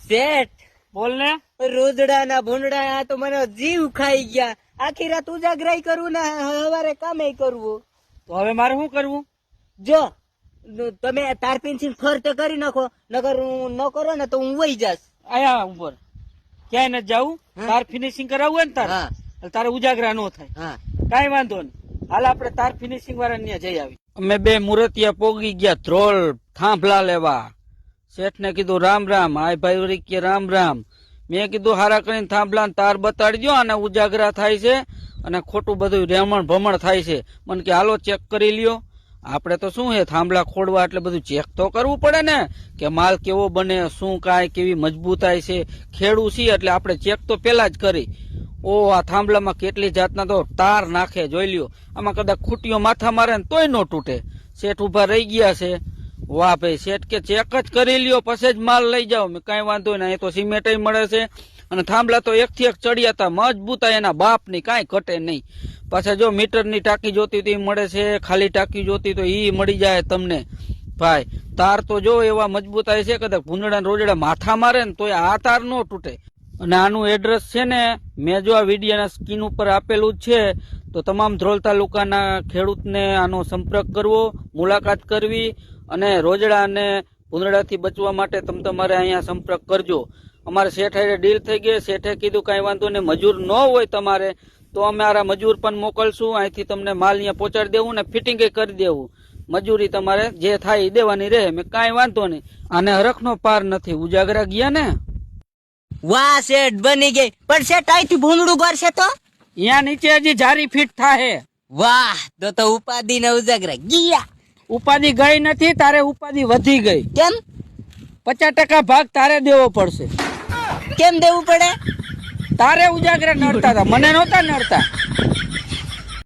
શેઠ બોલ ને. રોજડા ના ભૂંડડા આ તો મને જીવ ખાઈ ગયા. આખી રાત ઉજાગરાઈ કરું ને સવારે કામે કરવું. તો હવે મારે શું કરવું? જો તમે તાર પેન્સિલ ખર્ચ કરી નાખો, નકર હું ન કરો ને તો હું વહી જાશ. આયા ઉપર ક્યાંય નથી જાવું. તાર ફિનિશિંગ કરાવવું હોય ને તારે, હા એટલે તારે ઉજાગરા ન થાય. હા કાંઈ વાંધો નહીં. હાલ આપણે તાર ફિનિશિંગ વાળા ત્યાં જઈ આવી. અમે બે મુરતિયા પોગી ગયા ધ્રોલ થાંભલા લેવા. શેઠ ને કીધું રામ રામ. આય ભાઈ કે રામ રામ. મેં કીધું હારા કરીને થાંભલા તાર બતાડજો અને ઉજાગરા થાય છે અને ખોટું બધું રેમણ ભમણ થાય છે. મને કે હાલો ચેક કરી લ્યો. આપણે તો શું છે થાંભલા ખોડવા એટલે બધું ચેક તો કરવું પડે ને, કે માલ કેવો બને, શું કાંઈ કેવી મજબૂતાઈ છે. ખેડૂ છીએ એટલે આપણે ચેક તો પેલા જ કરી. ઓ આ થાંભલામાં કેટલી જાતના તો તાર નાખે જોઈ લ્યો. આમાં કદાચ ખૂટીઓ માથા મારે ને તોય નો તૂટે. શેઠ ઉભા રહી ગયા છે. વાહ ભાઈ શેઠ કે ચેક જ કરી લ્યો પછી જ માલ લઈ જાઓ. મેં કાંઈ વાંધો નહીં, એ તો સિમેન્ટ મળે છે અને થાંભલા તો એકથી એક ચડિયા હતા મજબૂતા એના બાપની, કાંઈ ઘટે નહીં. પાછા જો મીટરની ટાંકી જોતી તો એ મળે છે, ખાલી ટાંકી જોતી તો એ મળી જાય તમને. ભાઈ તાર તો જો એવા મજબૂતાઈ છે કદાચ ભૂંડડા રોજડા માથા મારે ને તોય આ તાર નો તૂટે. અને આનું એડ્રેસ છે ને મેં જો આ વિડીયોના સ્ક્રીન ઉપર આપેલું જ છે. તો તમામ ધ્રોલ તાલુકાના ખેડૂતને આનો સંપર્ક કરવો, મુલાકાત કરવી અને રોજડા અને ભૂંડડાથી બચવા માટે તમારે અહીંયા સંપર્ક કરજો. અમારે શેઠ હારે ડીલ થઈ ગઈ. શેઠે કીધું કાંઈ વાંધો નહીં, મજૂર ન હોય તમારે તો અમે આ મજૂર પણ મોકલશું. અહીંથી તમને માલ અહીંયા પહોંચાડી દેવું ને ફિટિંગ કરી દેવું. મજૂરી તમારે જે થાય એ દેવાની રહે. મેં કાંઈ વાંધો નહીં. આને હરખનો પાર નથી. ઉજાગરા ગયા ને. વાહ શેઠ બની ગઈ. પણ શેઠ અહીંથી ભૂંડડું ગરશે તો અહીંયા નીચે હજી જારી ફીટ થાય. વાહ તો ઉપાધિ ને ઉજાગરા ગયા. ઉપાધિ ગઈ નથી, તારે ઉપાધિ વધી ગઈ. કેમ? 50% ભાગ તારે દેવો પડશે. કેમ દેવું પડે? તારે ઉજાગરા નડતા હતા, મને નહોતા નડતા.